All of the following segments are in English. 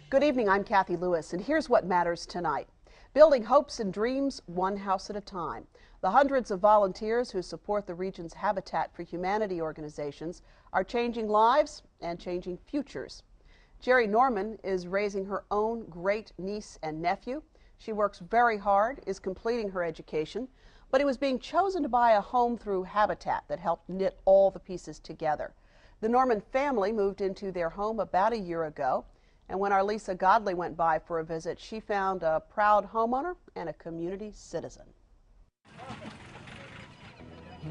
Good evening, I'm Cathy Lewis, and here's what matters tonight. Building hopes and dreams one house at a time. The hundreds of volunteers who support the region's Habitat for Humanity organizations are changing lives and changing futures. Jerry Norman is raising her own great niece and nephew. She works very hard, is completing her education, but it was being chosen to buy a home through Habitat that helped knit all the pieces together. The Norman family moved into their home about a year ago, and when our Lisa Godley went by for a visit, she found a proud homeowner and a community citizen.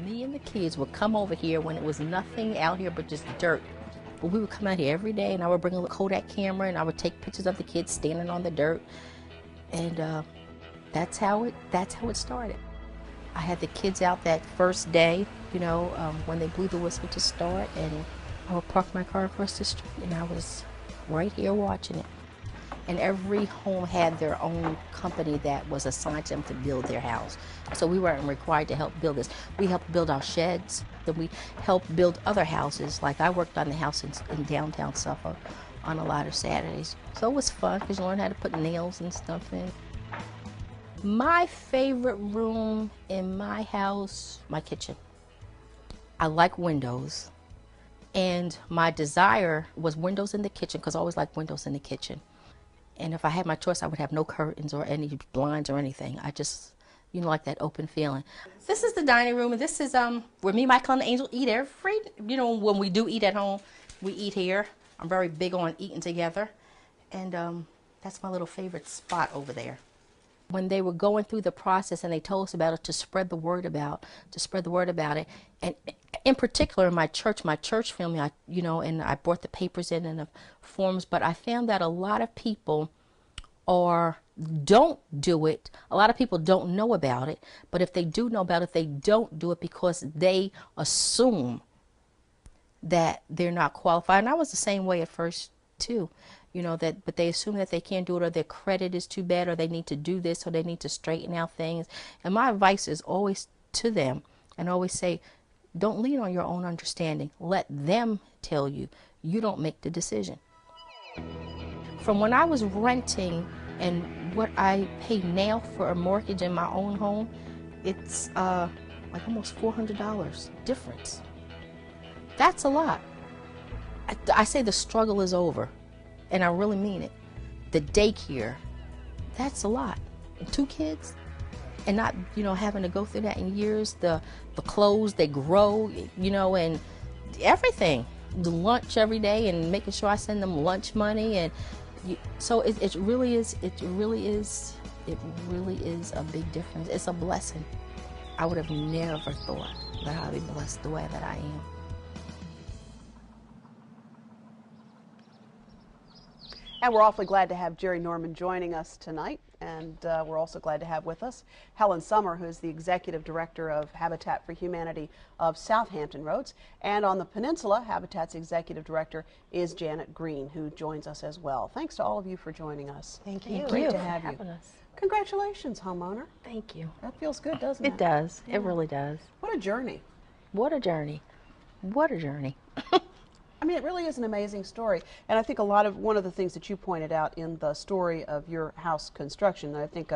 Me and the kids would come over here when it was nothing out here but just dirt. But we would come out here every day, and I would bring a Kodak camera, and I would take pictures of the kids standing on the dirt, and that's how it started. I had the kids out that first day, when they blew the whistle to start, and I would park my car across the street, and I was right here watching it. And every home had their own company that was assigned to them to build their house. So we weren't required to help build this. We helped build our sheds, then we helped build other houses. Like I worked on the house in downtown Suffolk on a lot of Saturdays. So it was fun because you learned how to put nails and stuff in. My favorite room in my house, my kitchen. I like windows. And my desire was windows in the kitchen because I always liked windows in the kitchen. And if I had my choice, I would have no curtains or any blinds or anything. I just, like that open feeling. This is the dining room, and this is where me, Michael, and Angel eat every, when we do eat at home, we eat here. I'm very big on eating together. And that's my little favorite spot over there. When they were going through the process and they told us about it, to spread the word about it. And in particular, my church family, and I brought the papers in and the forms, but I found that a lot of people don't do it. A lot of people don't know about it, but if they do know about it, they don't do it because they assume that they're not qualified. And I was the same way at first too. But they assume that they can't do it, or their credit is too bad, or they need to do this, or they need to straighten out things. And my advice is always to them, and always say, don't lean on your own understanding. Let them tell you. You don't make the decision. From when I was renting and what I pay now for a mortgage in my own home, it's like almost $400 difference. That's a lot. I say the struggle is over. And I really mean it. The daycare, that's a lot. And 2 kids, and not, having to go through that in years. The clothes, they grow, and everything. The lunch every day, and making sure I send them lunch money, and so it really is a big difference. It's a blessing. I would have never thought that I'd be blessed the way that I am. And we're awfully glad to have Jerry Norman joining us tonight. And we're also glad to have with us Helen Sommer, who is the Executive Director of Habitat for Humanity of Southampton Roads. And on the peninsula, Habitat's Executive Director is Janet Green, who joins us as well. Thanks to all of you for joining us. Thank you. Great to have you. Us. Congratulations, homeowner. Thank you. That feels good, doesn't it? It does. Yeah. It really does. What a journey. What a journey. What a journey. I mean, it really is an amazing story, and I think one of the things that you pointed out in the story of your house construction that I think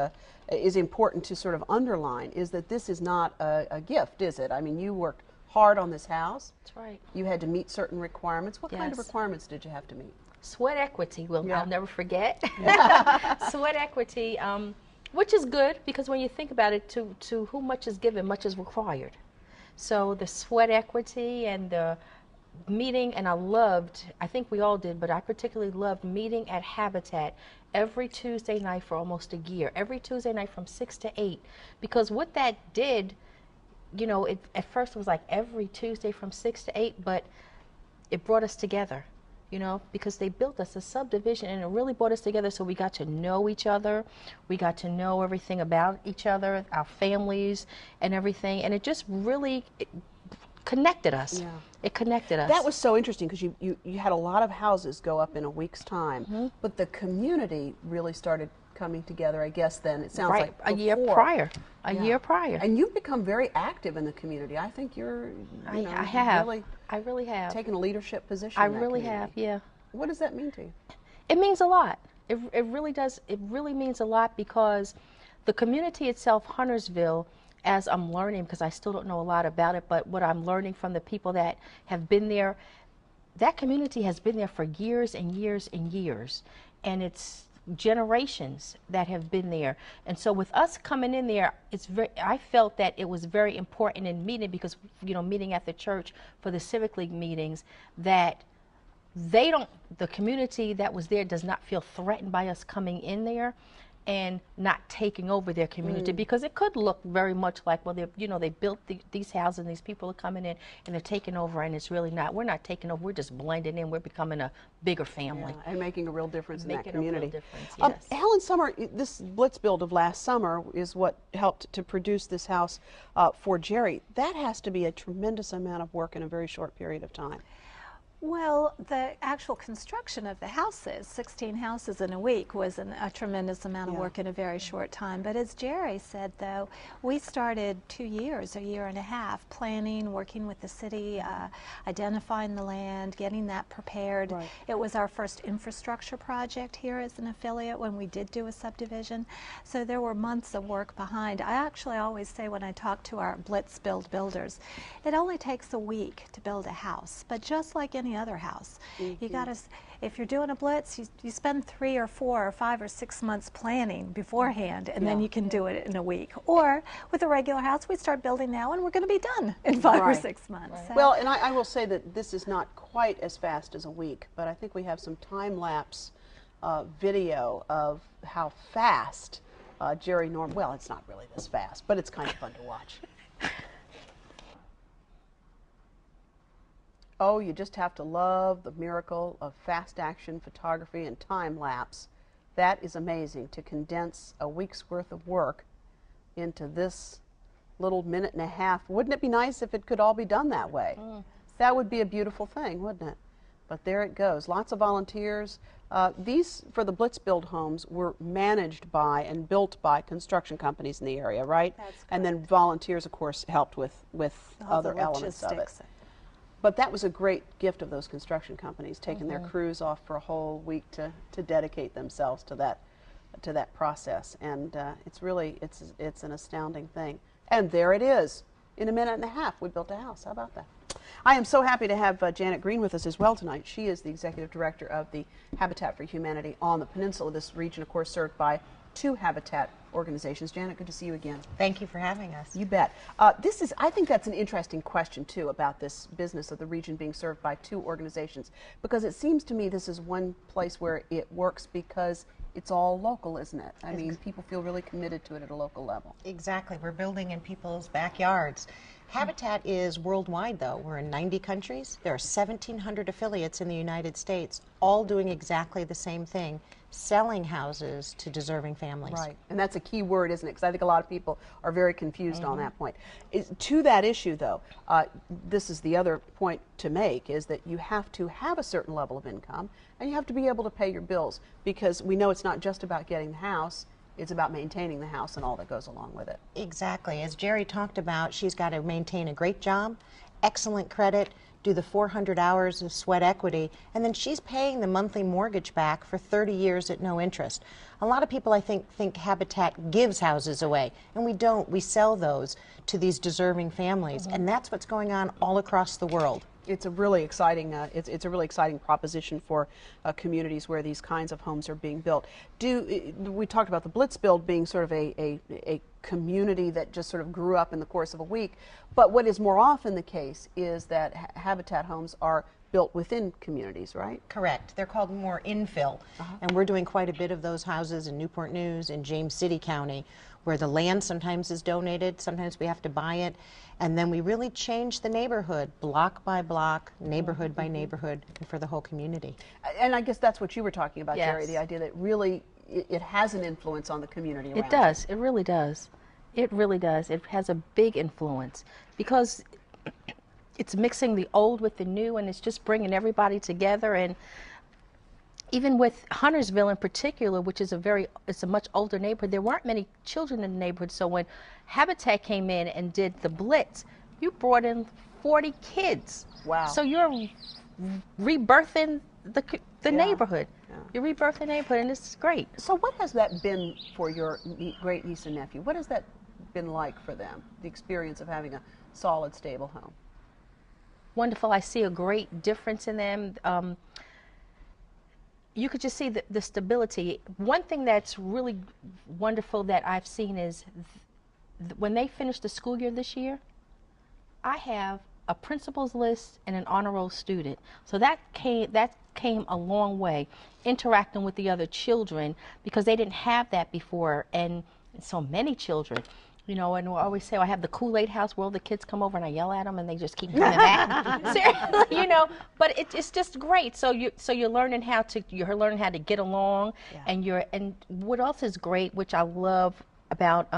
is important to sort of underline is that this is not a gift, is it? I mean, you worked hard on this house. That's right. You had to meet certain requirements. What kind of Yes. requirements did you have to meet? Sweat equity, well, Yeah. I'll never forget. Sweat equity, which is good because when you think about it, to whom much is given, much is required. So the sweat equity and the meeting, and I think we all did, but I particularly loved meeting at Habitat every Tuesday night for almost a year, every Tuesday night from 6 to 8, because what that did, at first it was like every Tuesday from 6 to 8, but it brought us together, because they built us a subdivision, and it really brought us together, so we got to know each other, we got to know everything about each other, our families and everything, and it just really connected us. Yeah. It connected us. That was so interesting because you had a lot of houses go up in a week's time, but the community really started coming together, I guess, then. It sounds like a year before. prior. A year prior. And you've become very active in the community. I think you're, I have. really I really have. taken a leadership position I in that really community. have, yeah. What does that mean to you? It means a lot. It really does. It really means a lot because the community itself, Huntersville, as I'm learning, because I still don't know a lot about it, but what I'm learning from the people that have been there, that community has been there for years and years and years. And it's generations that have been there. And so with us coming in there, I felt that it was very important in meeting, because, you know, meeting at the church for the Civic League meetings, that the community that was there does not feel threatened by us coming in there and not taking over their community, because it could look very much like, well, they built these houses and these people are coming in and they're taking over, and it's really not. We're not taking over. We're just blending in. We're becoming a bigger family. Yeah, and making a real difference in that community. Making a real difference, yes. Helen Summer, this Blitz Build of last summer is what helped to produce this house for Jerry. That has to be a tremendous amount of work in a very short period of time. Well, the actual construction of the houses, 16 houses in a week, was a tremendous amount of work in a very short time. But as Jerry said, though, we started 2 years, a year and a half, planning, working with the city, identifying the land, getting that prepared. Right. It was our first infrastructure project here as an affiliate when we did do a subdivision. So there were months of work behind. I actually always say, when I talk to our Blitz Build builders, it only takes a week to build a house. But just like any other house, you gotta, if you're doing a blitz, you spend 3 or 4 or 5 or 6 months planning beforehand, and then you can do it in a week. Or with a regular house, we start building now and we're going to be done in 5 or 6 months. Right. So. Well, and I will say that this is not quite as fast as a week, but I think we have some time-lapse video of how fast Jerry Norman, well, it's not really this fast, but it's kind of fun to watch. Oh, you just have to love the miracle of fast action photography and time lapse. That is amazing, to condense a week's worth of work into this little minute and a half. Wouldn't it be nice if it could all be done that way? That would be a beautiful thing, wouldn't it? But there it goes. Lots of volunteers. These, for the Blitz Build homes, were managed by and built by construction companies in the area, right? That's correct. And then volunteers, of course, helped with other elements of it. But that was a great gift of those construction companies, taking their crews off for a whole week to dedicate themselves to that process. And it's really, it's an astounding thing. And there it is. In a minute and a half, we built a house. How about that? I am so happy to have Janet Green with us as well tonight. She is the executive director of the Habitat for Humanity on the peninsula. This region, of course, served by 2 Habitat organizations. Janet, good to see you again. Thank you for having us. You bet. I think that's an interesting question, too, about this business of the region being served by 2 organizations, because it seems to me this is one place where it works because it's all local, isn't it? I mean, people feel really committed to it at a local level. Exactly. We're building in people's backyards. Habitat is worldwide, though. We're in 90 countries. There are 1,700 affiliates in the United States, all doing exactly the same thing, selling houses to deserving families. Right, and that's a key word, isn't it? Because I think a lot of people are very confused on that point. To that issue, though, this is the other point to make, is that you have to have a certain level of income, and you have to be able to pay your bills, because we know it's not just about getting the house, it's about maintaining the house and all that goes along with it. Exactly. As Jerry talked about, she's got to maintain a great job, excellent credit, do the 400 hours of sweat equity, and then she's paying the monthly mortgage back for 30 years at no interest. A lot of people, I think Habitat gives houses away, and we don't. We sell those to these deserving families, and that's what's going on all across the world. It's a really exciting it's a really exciting proposition for communities where these kinds of homes are being built. We talked about the Blitz Build being sort of a community that just sort of grew up in the course of a week, but what is more often the case is that Habitat homes are built within communities, right? Correct. They're called more infill, and we're doing quite a bit of those houses in Newport News and James City County, where the land sometimes is donated, sometimes we have to buy it, and then we really change the neighborhood, block by block, neighborhood by neighborhood, and for the whole community. And I guess that's what you were talking about, Yes. Jerry, the idea that really it has an influence on the community around It does. It really does. It really does. It has a big influence because it's mixing the old with the new, and it's just bringing everybody together. And even with Huntersville in particular, which is it's a much older neighborhood, there weren't many children in the neighborhood. So when Habitat came in and did the Blitz, you brought in 40 kids. Wow. So you're rebirthing the neighborhood. You rebirth the neighborhood, and it's great. So what has that been for your great niece and nephew? What has that been like for them, the experience of having a solid, stable home? Wonderful. I see a great difference in them. You could just see the stability. One thing that's really wonderful that I've seen is when they finish the school year this year, I have a principal's list and an honor roll student. So that came a long way, interacting with the other children, because they didn't have that before, and so many children. You know, and we always say, I have the Kool-Aid house where all the kids come over and I yell at them and they just keep coming back. Seriously, you know, but it's just great. So you're learning how to get along, and what else is great, which I love about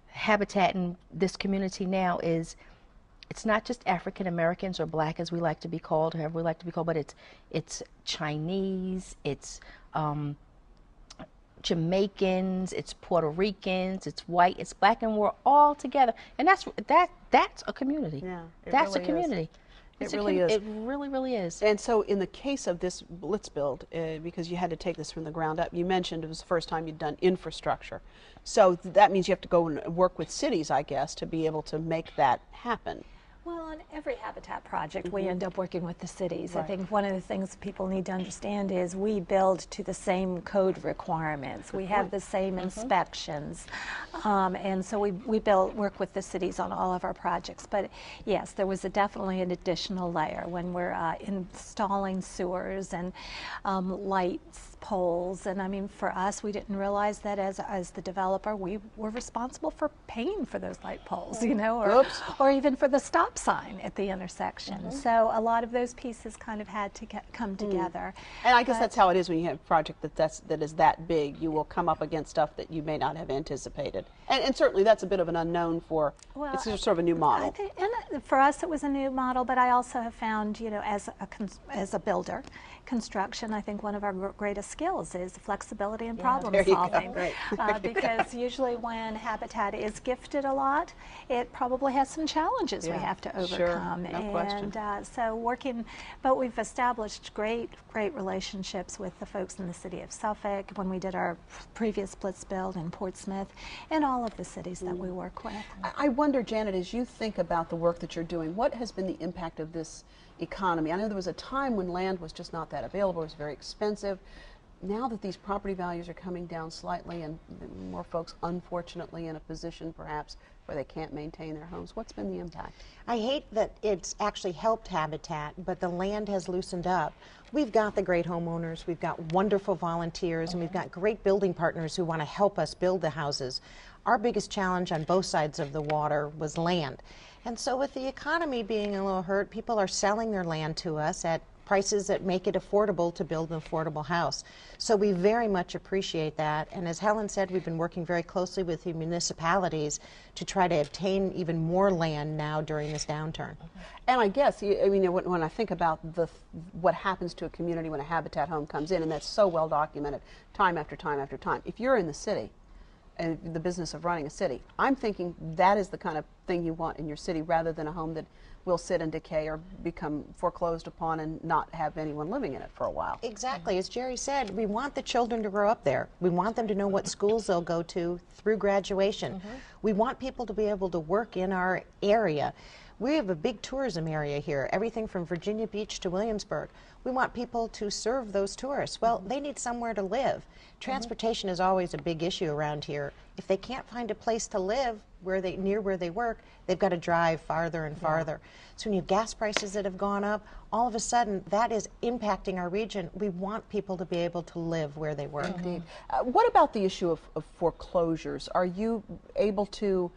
Habitat in this community now, is it's not just African Americans or Black, as we like to be called, however we like to be called, but it's Chinese, it's Jamaicans, it's Puerto Ricans, it's white, it's Black, and we're all together. And that's a community. Yeah, that's really a community. It really is. It really, really is. And so in the case of this Blitz Build, because you had to take this from the ground up, you mentioned it was the first time you'd done infrastructure. So that means you have to go and work with cities, I guess, to be able to make that happen. Well, on every Habitat project, we end up working with the cities. Right. I think one of the things people need to understand is we build to the same code requirements. We have the same inspections. And so we work with the cities on all of our projects. But yes, there was definitely an additional layer when we're installing sewers and lights, poles, and I mean, for us, we didn't realize that as the developer, we were responsible for paying for those light poles, you know, or even for the stop sign at the intersection. So a lot of those pieces kind of had to come together. And I guess that's how it is when you have a project that is that big. You will come up against stuff that you may not have anticipated, and certainly that's a bit of an unknown for. Well, it's sort of a new model. I think, and for us, it was a new model, but I also have found, you know, as a builder, construction, I think one of our greatest skills is flexibility and problem solving. Right. Because usually when Habitat is gifted a lot, it probably has some challenges we have to overcome. Sure, no question. So but we've established great relationships with the folks in the city of Suffolk when we did our previous Blitz Build in Portsmouth, and all of the cities that we work with. I wonder, Janet, as you think about the work that you're doing, what has been the impact of this economy? I know there was a time when land was just not that available, it was very expensive. Now that these property values are coming down slightly and more folks, unfortunately, in a position perhaps where they can't maintain their homes, what's been the impact? I hate that it's actually helped Habitat, but the land has loosened up. We've got the great homeowners, we've got wonderful volunteers, and we've got great building partners who want to help us build the houses. Our biggest challenge on both sides of the water was land. And so with the economy being a little hurt, people are selling their land to us at prices that make it affordable to build an affordable house. So we very much appreciate that. And as Helen said, we've been working very closely with the municipalities to try to obtain even more land now during this downturn. And I guess, I mean, when I think about what happens to a community when a Habitat home comes in, and that's so well documented time after time after time, if you're in the city, the business of running a city, I'm thinking that is the kind of thing you want in your city, rather than a home that will sit and decay or become foreclosed upon and not have anyone living in it for a while. Exactly. As Jerry said, we want the children to grow up there. We want them to know what schools they'll go to through graduation. We want people to be able to work in our area. We have a big tourism area here, everything from Virginia Beach to Williamsburg. We want people to serve those tourists. Well, they need somewhere to live. Transportation is always a big issue around here. If they can't find a place to live near where they work, they've got to drive farther and farther. So when you have gas prices that have gone up, all of a sudden that is impacting our region. We want people to be able to live where they work. Indeed. What about the issue of foreclosures? Are you able to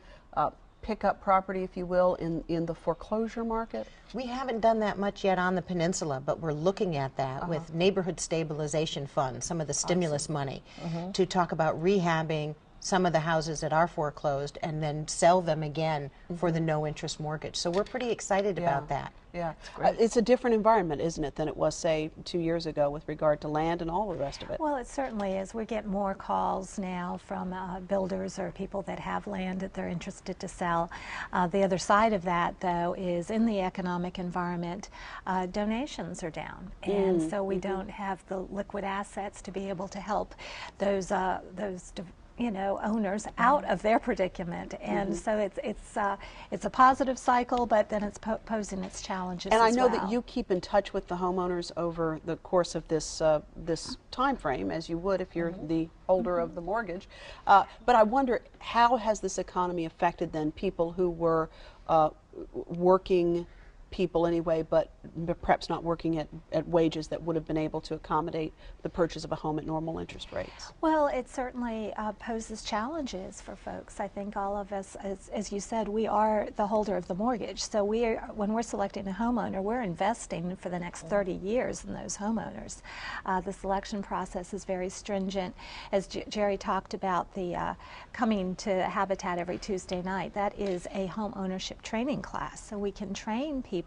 pick up property, if you will, in the foreclosure market? We haven't done that much yet on the peninsula, but we're looking at that with neighborhood stabilization funds, some of the stimulus money, to talk about rehabbing some of the houses that are foreclosed and then sell them again for the no interest mortgage. So we're pretty excited about that. Yeah, it's a different environment, isn't it, than it was, say, 2 years ago with regard to land and all the rest of it? Well, it certainly is. We get more calls now from builders or people that have land that they're interested to sell. The other side of that, though, is in the economic environment, donations are down, and so we don't have the liquid assets to be able to help those owners out of their predicament, and so it's a positive cycle, but then it's posing its challenges. And I know well. that you keep in touch with the homeowners over the course of this this time frame, as you would if you're the holder of the mortgage. But I wonder, how has this economy affected then people who were working people anyway, but perhaps not working at wages that would have been able to accommodate the purchase of a home at normal interest rates? Well, it certainly poses challenges for folks. I think all of us, as you said, we are the holder of the mortgage. So when we're selecting a homeowner, we're investing for the next 30 years in those homeowners. The selection process is very stringent. As Jerry talked about, the coming to Habitat every Tuesday night, that is a home ownership training class. So we can train people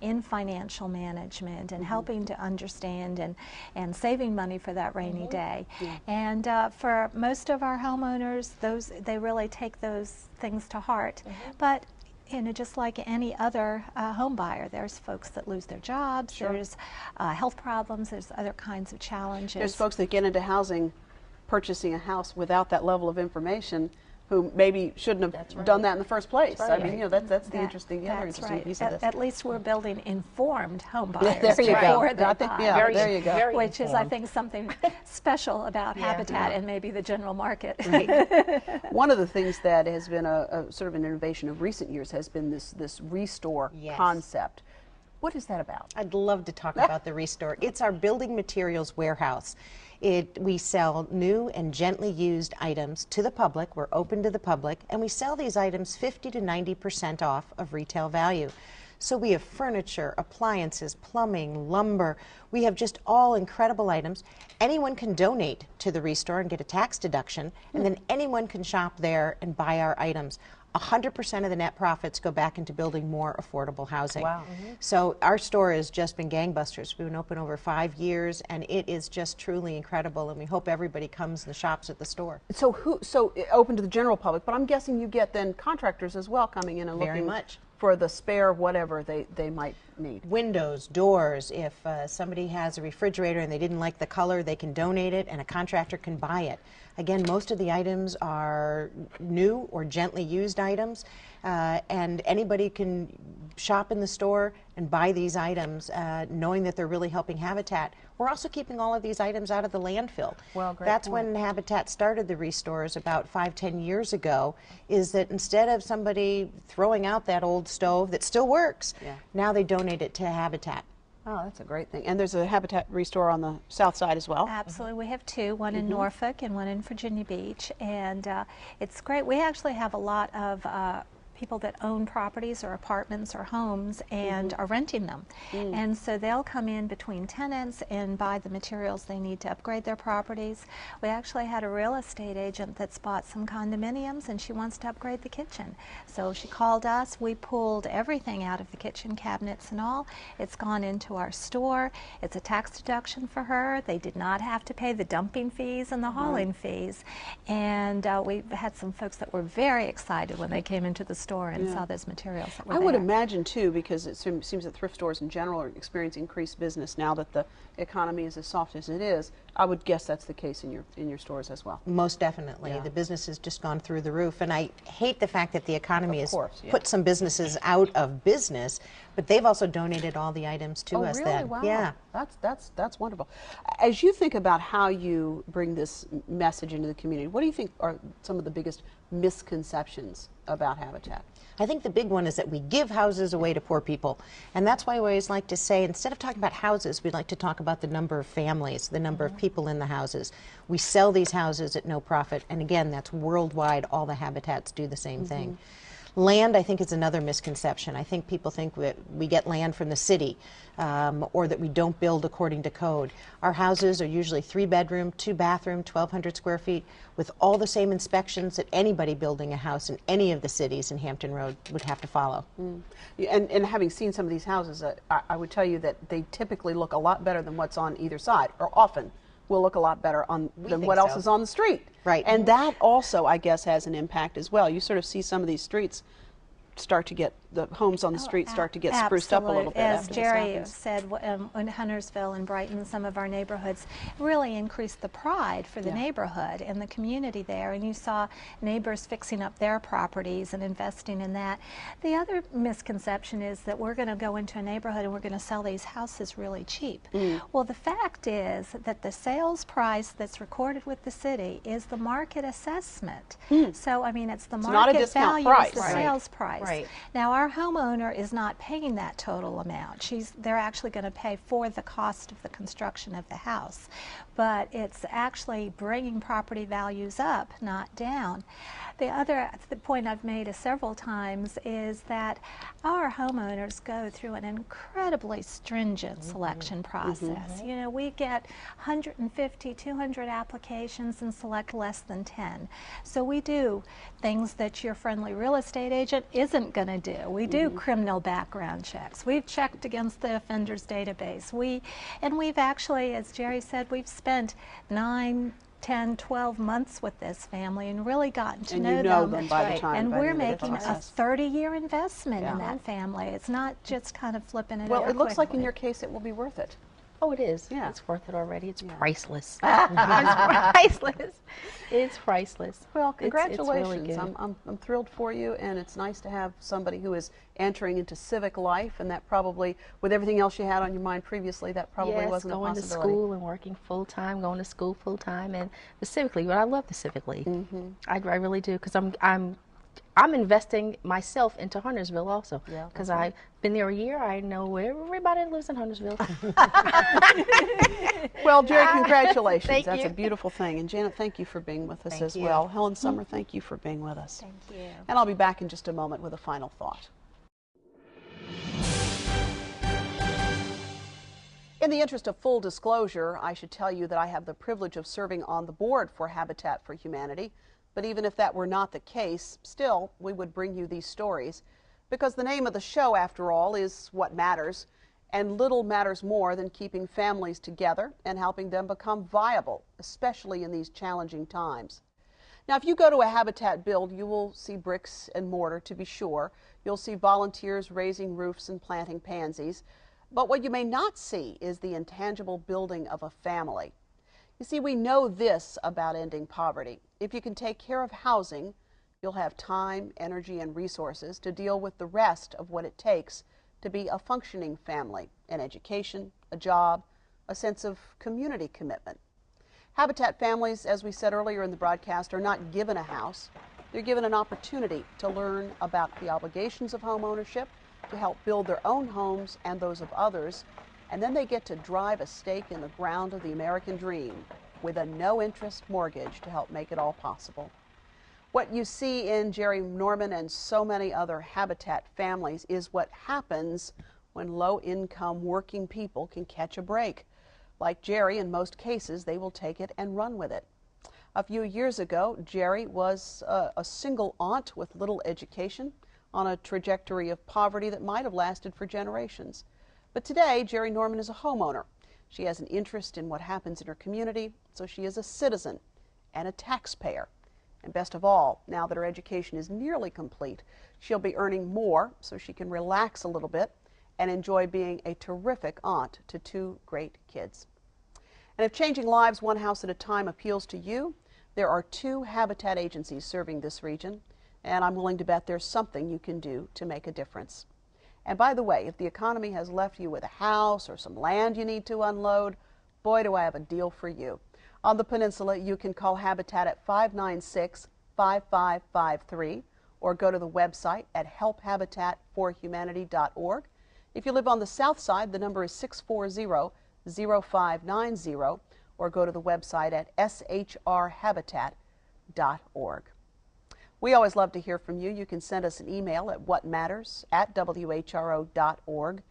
in financial management and helping to understand and saving money for that rainy day. And for most of our homeowners, they really take those things to heart. But just like any other home buyer, there's folks that lose their jobs, there's health problems, there's other kinds of challenges. There's folks that get into housing, purchasing a house without that level of information, who maybe shouldn't have done that in the first place. I mean, that's the other interesting piece of this. At least we're building informed home buyers. There you go. There you go. Which is, I think, something special about Habitat and maybe the general market. One of the things that has been a sort of an innovation of recent years has been this restore concept. What is that about? I'd love to talk about the restore. It's our building materials warehouse. We sell new and gently used items to the public. We're open to the public, and we sell these items 50 to 90% off of retail value. So we have furniture, appliances, plumbing, lumber. We have just all incredible items. Anyone can donate to the restore and get a tax deduction, and then anyone can shop there and buy our items. 100% of the net profits go back into building more affordable housing. Wow. So our store has just been gangbusters. We've been open over 5 years, and it is just truly incredible, and we hope everybody comes and shops at the store. So open to the general public, but I'm guessing you get then contractors as well coming in and looking for the spare whatever they might need. Windows, doors. If somebody has a refrigerator and they didn't like the color, they can donate it and a contractor can buy it. Again, most of the items are new or gently used items, and anybody can shop in the store and buy these items knowing that they're really helping Habitat. We're also keeping all of these items out of the landfill. Well, great That's point. when Habitat started the restores about 5–10 years ago, is that instead of somebody throwing out that old stove that still works, now they donate it to Habitat. Oh, that's a great thing. And there's a Habitat restore on the south side as well? Absolutely. We have two, one in Norfolk and one in Virginia Beach, and it's great. We actually have a lot of people that own properties or apartments or homes and are renting them. And so they'll come in between tenants and buy the materials they need to upgrade their properties. We actually had a real estate agent that's bought some condominiums, and she wants to upgrade the kitchen. So she called us. We pulled everything out of the kitchen, cabinets and all. It's gone into our store. It's a tax deduction for her. They did not have to pay the dumping fees and the hauling fees. And we've had some folks that were very excited when they came into the store and saw those materials that were I there. would imagine too, because it seems that thrift stores in general are experiencing increased business now that the economy is as soft as it is. I would guess that's the case in your stores as well. Most definitely. The business has just gone through the roof, and I hate the fact that the economy has put some businesses out of business, but they've also donated all the items to us really? then. Wow. Yeah. That's wonderful. As you think about how you bring this message into the community, what do you think are some of the biggest misconceptions about Habitat? I think the big one is that we give houses away to poor people. And that's why we always like to say, instead of talking about houses, we'd like to talk about the number of families, the number of people in the houses. We sell these houses at no profit. And again, that's worldwide. All the Habitats do the same thing. Land, I think, is another misconception. I think people think that we get land from the city or that we don't build according to code. Our houses are usually 3-bedroom, 2-bathroom, 1,200 square feet with all the same inspections that anybody building a house in any of the cities in Hampton Road would have to follow. And having seen some of these houses, I would tell you that they typically look a lot better than what's on either side, or often will look a lot better than what else is on the street. Right. And that also, I guess, has an impact as well. You sort of see some of these streets start to get, the homes on the street start to get spruced up a little bit. As Jerry said, in Huntersville and Brighton, some of our neighborhoods really increased the pride for the neighborhood and the community there, and you saw neighbors fixing up their properties and investing in that. The other misconception is that we're going to go into a neighborhood and we're going to sell these houses really cheap. Well, the fact is that the sales price that's recorded with the city is the market assessment. So, I mean, it's the market value, it's the sales price. Right. Now, our homeowner is not paying that total amount. They're actually going to pay for the cost of the construction of the house. But it's actually bringing property values up, not down. The point I've made several times is that our homeowners go through an incredibly stringent selection process. You know, we get 150, 200 applications and select less than 10. So we do things that your friendly real estate agent isn't going to do. We do criminal background checks. We've checked against the offenders database. We've actually, as Jerry said, we've spent 9, 10, 12 months with this family and really gotten to know them. By the time. And we're making a 30-year investment in that family. It's not just kind of flipping it. Well, it looks like in your case it will be worth it. Oh, it is. Yeah. It's worth it already. It's priceless. It's priceless. It's priceless. Well, congratulations. It's really good. I'm thrilled for you, and it's nice to have somebody who is entering into civic life, and that probably, with everything else you had on your mind previously, that probably wasn't a possibility. Going to school and working full-time, going to school full-time, and the Civic League. But I love the Civic League. I really do, because I'm investing myself into Huntersville also, because I've been there a year. I know everybody that lives in Huntersville. Well, Jerry, congratulations. Thank That's you. a beautiful thing. And Janet, thank you for being with us as well. Helen Summer, thank you for being with us. Thank you. And I'll be back in just a moment with a final thought. In the interest of full disclosure, I should tell you that I have the privilege of serving on the board for Habitat for Humanity. But even if that were not the case, still, we would bring you these stories, because the name of the show, after all, is what matters, and little matters more than keeping families together and helping them become viable, especially in these challenging times. Now, if you go to a Habitat build, you will see bricks and mortar, to be sure. You'll see volunteers raising roofs and planting pansies. But what you may not see is the intangible building of a family. You see, we know this about ending poverty. If you can take care of housing, you'll have time, energy, and resources to deal with the rest of what it takes to be a functioning family: an education, a job, a sense of community commitment. Habitat families, as we said earlier in the broadcast, are not given a house. They're given an opportunity to learn about the obligations of home ownership, to help build their own homes and those of others, and then they get to drive a stake in the ground of the American dream with a no-interest mortgage to help make it all possible. What you see in Jerry Norman and so many other Habitat families is what happens when low-income working people can catch a break. Like Jerry, in most cases, they will take it and run with it. A few years ago, Jerry was a single aunt with little education on a trajectory of poverty that might have lasted for generations. But today, Jerry Norman is a homeowner. She has an interest in what happens in her community, so she is a citizen and a taxpayer. And best of all, now that her education is nearly complete, she'll be earning more so she can relax a little bit and enjoy being a terrific aunt to 2 great kids. And if changing lives one house at a time appeals to you, there are 2 Habitat agencies serving this region, and I'm willing to bet there's something you can do to make a difference. And by the way, if the economy has left you with a house or some land you need to unload, boy, do I have a deal for you. On the peninsula, you can call Habitat at 596-5553 or go to the website at helphabitatforhumanity.org. If you live on the south side, the number is 640-0590 or go to the website at shrhabitat.org. We always love to hear from you. You can send us an email at whatmatters@whro.org.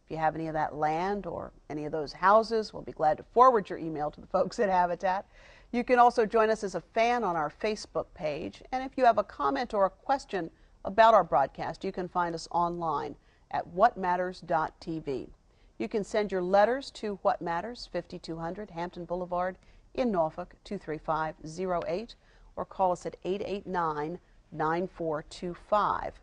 If you have any of that land or any of those houses, we'll be glad to forward your email to the folks at Habitat. You can also join us as a fan on our Facebook page. And if you have a comment or a question about our broadcast, you can find us online at whatmatters.tv. You can send your letters to What Matters, 5200 Hampton Boulevard in Norfolk, 23508, or call us at 889-9425.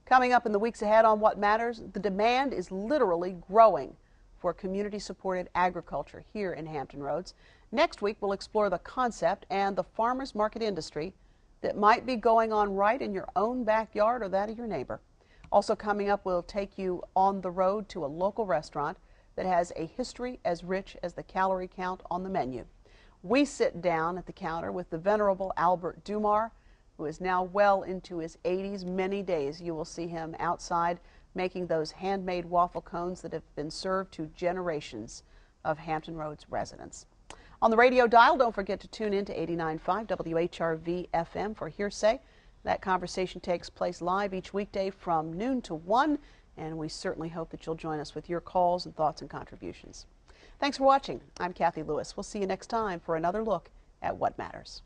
Coming up in the weeks ahead on What Matters, the demand is literally growing for community-supported agriculture here in Hampton Roads. Next week, we'll explore the concept and the farmers market industry that might be going on right in your own backyard or that of your neighbor. Also coming up, we'll take you on the road to a local restaurant that has a history as rich as the calorie count on the menu. We sit down at the counter with the venerable Albert Dumar, who is now well into his 80s. Many days you will see him outside making those handmade waffle cones that have been served to generations of Hampton Roads residents. On the radio dial, don't forget to tune in to 89.5 WHRV FM for Hearsay. That conversation takes place live each weekday from noon to 1, and we certainly hope that you'll join us with your calls and thoughts and contributions. Thanks for watching. I'm Cathy Lewis. We'll see you next time for another look at What Matters.